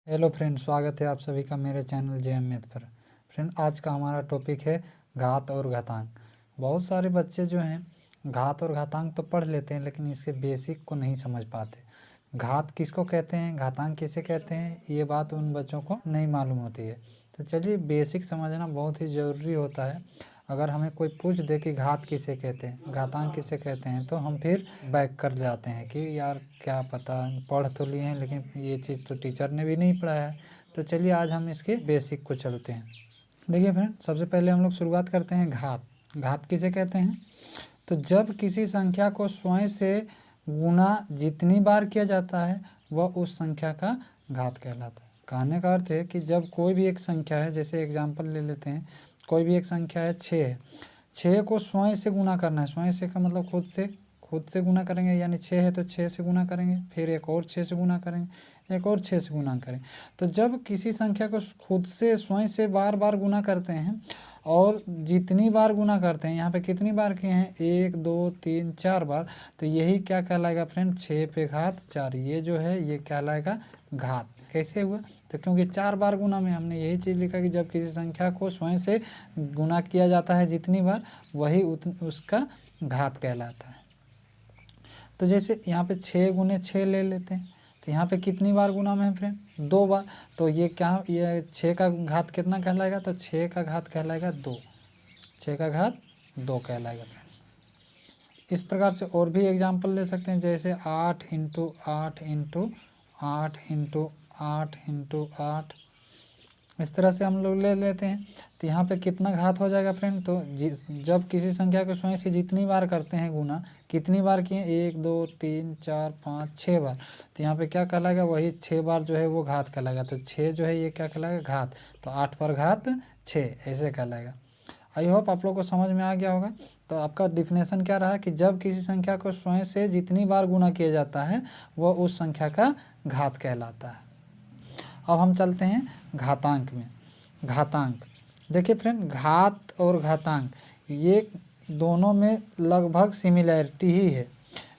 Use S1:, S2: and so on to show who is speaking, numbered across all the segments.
S1: Hello friend, स्वागत है आप सभी का मेरे चैनल जेएम मैथ पर। फ्रेंड, आज का हमारा टॉपिक है घात और घातांक। बहुत सारे बच्चे जो हैं घात और घातांक तो पढ़ लेते हैं, लेकिन इसके बेसिक को नहीं समझ पाते। घात किसको कहते हैं, घातांक किसे कहते हैं, ये बात उन बच्चों को नहीं मालूम होती है। तो चलिए, बेसिक समझना बहुत ही ज़रूरी होता है। अगर हमें कोई पूछ दे कि घात किसे कहते हैं, घातांक किसे कहते हैं, तो हम फिर बैक कर जाते हैं कि यार क्या पता, पढ़ तो लिए हैं लेकिन ये चीज़ तो टीचर ने भी नहीं पढ़ाया है। तो चलिए आज हम इसके बेसिक को चलते हैं। देखिए फ्रेंड, सबसे पहले हम लोग शुरुआत करते हैं घात। घात किसे कहते हैं? तो जब किसी संख्या को स्वयं से गुना जितनी बार किया जाता है वह उस संख्या का घात कहलाता है। कहने का अर्थ है कि जब कोई भी एक संख्या है, जैसे एग्जाम्पल ले लेते हैं, कोई भी एक संख्या है 6 है, 6 को स्वयं से गुना करना है। स्वयं से का मतलब खुद से गुना करेंगे, यानी 6 है तो 6 से गुना करेंगे, फिर एक और 6 से गुना करेंगे, एक और 6 से गुना करें। तो जब किसी संख्या को खुद से स्वयं से बार बार गुना करते हैं और जितनी बार गुना करते हैं, यहाँ पे कितनी बार किए हैं, 1 2 3 4 बार, तो यही क्या कहलाएगा फ्रेंड, 6 पे घात 4। ये जो है ये कहलाएगा घात। कैसे हुआ? तो क्योंकि 4 बार गुना में हमने यही चीज़ लिखा कि जब किसी संख्या को स्वयं से गुना किया जाता है जितनी बार, वही उसका घात कहलाता है। तो जैसे यहाँ पे 6 गुने 6 ले लेते हैं, तो यहाँ पे कितनी बार गुना में है फ्रेंड, 2 बार। तो ये क्या, ये 6 का घात कितना कहलाएगा, तो 6 का घात कहलाएगा 2। 6 का घात 2 कहलाएगा फ्रेंड। इस प्रकार से और भी एग्जाम्पल ले सकते हैं, जैसे 8 इंटू 8 इंटू 8 इंटू 8 इंटू 8, इस तरह से हम लोग ले लेते हैं। तो यहाँ पे कितना घात हो जाएगा फ्रेंड, तो जब किसी संख्या को स्वयं से जितनी बार करते हैं गुना, कितनी बार किए, 1 2 3 4 5 6 बार, तो यहाँ पे क्या कहलाएगा, वही 6 बार जो है वो घात कहलाएगा। तो 6 जो है ये क्या कहलाएगा, घात। तो 8 पर घात 6 ऐसे कहलाएगा। आई होप आप लोग को समझ में आ गया होगा। तो आपका डिफिनेशन क्या रहा कि जब किसी संख्या को स्वयं से जितनी बार गुना किया जाता है वह उस संख्या का घात कहलाता है। अब हम चलते हैं घातांक में। घातांक देखिए फ्रेंड, घात और घातांक ये दोनों में लगभग सिमिलैरिटी ही है,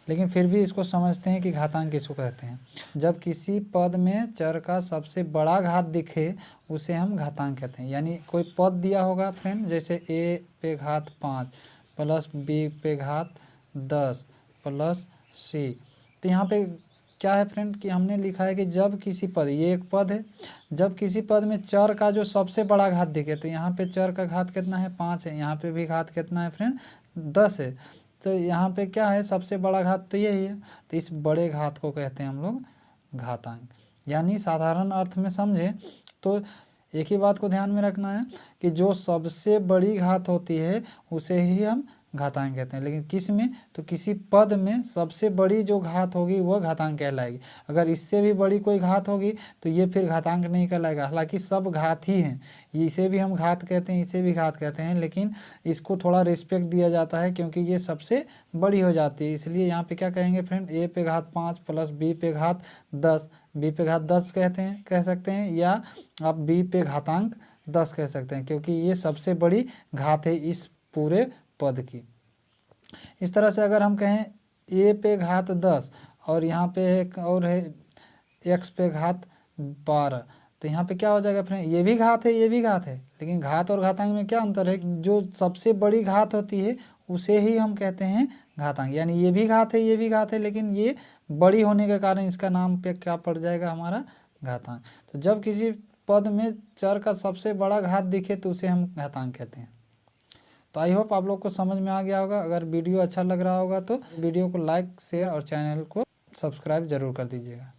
S1: लेकिन फिर भी इसको समझते हैं कि घातांक किसको कहते हैं। जब किसी पद में चर का सबसे बड़ा घात दिखे उसे हम घातांक कहते हैं। यानी कोई पद दिया होगा फ्रेंड, जैसे a पे घात 5 प्लस b पे घात 10 प्लस c। तो यहाँ पे क्या है फ्रेंड कि हमने लिखा है कि जब किसी पद, ये एक पद है, जब किसी पद में चर का जो सबसे बड़ा घात दिखे, तो यहाँ पे चर का घात कितना है, 5 है, यहाँ पे भी घात कितना है फ्रेंड, 10 है। तो यहाँ पे क्या है, सबसे बड़ा घात तो यही है। तो इस बड़े घात को कहते हैं हम लोग घातांक। यानी साधारण अर्थ में समझे तो एक ही बात को ध्यान में रखना है कि जो सबसे बड़ी घात होती है उसे ही हम घातांक कहते हैं। लेकिन किस में, तो किसी पद में सबसे बड़ी जो घात होगी वह घातांक कहलाएगी। अगर इससे भी बड़ी कोई घात होगी तो ये फिर घातांक नहीं कहलाएगा। हालांकि सब घात ही हैं, इसे भी हम घात कहते हैं, इसे भी घात कहते हैं, लेकिन इसको थोड़ा रिस्पेक्ट दिया जाता है क्योंकि ये सबसे बड़ी हो जाती है। इसलिए यहाँ पे क्या कहेंगे फ्रेंड, a पे घात 5 प्लस b पे घात 10, b पे घात 10 कह सकते हैं, या आप b पे घातांक 10 कह सकते हैं, क्योंकि ये सबसे बड़ी घात है इस पूरे पद की। इस तरह से अगर हम कहें a पे घात 10 और यहाँ पे एक और है x पे घात 12, तो यहाँ पे क्या हो जाएगा फ्रेंड, ये भी घात है, ये भी घात है, लेकिन घात और घातांक में क्या अंतर है, जो सबसे बड़ी घात होती है उसे ही हम कहते हैं घातांक। यानी ये भी घात है, ये भी घात है, लेकिन ये बड़ी होने के कारण इसका नाम पे क्या पड़ जाएगा, हमारा घातांक। तो जब किसी पद में चर का सबसे बड़ा घात दिखे तो उसे हम घातांक कहते हैं। तो आई होप आप लोग को समझ में आ गया होगा। अगर वीडियो अच्छा लग रहा होगा तो वीडियो को लाइक, शेयर और चैनल को सब्सक्राइब जरूर कर दीजिएगा।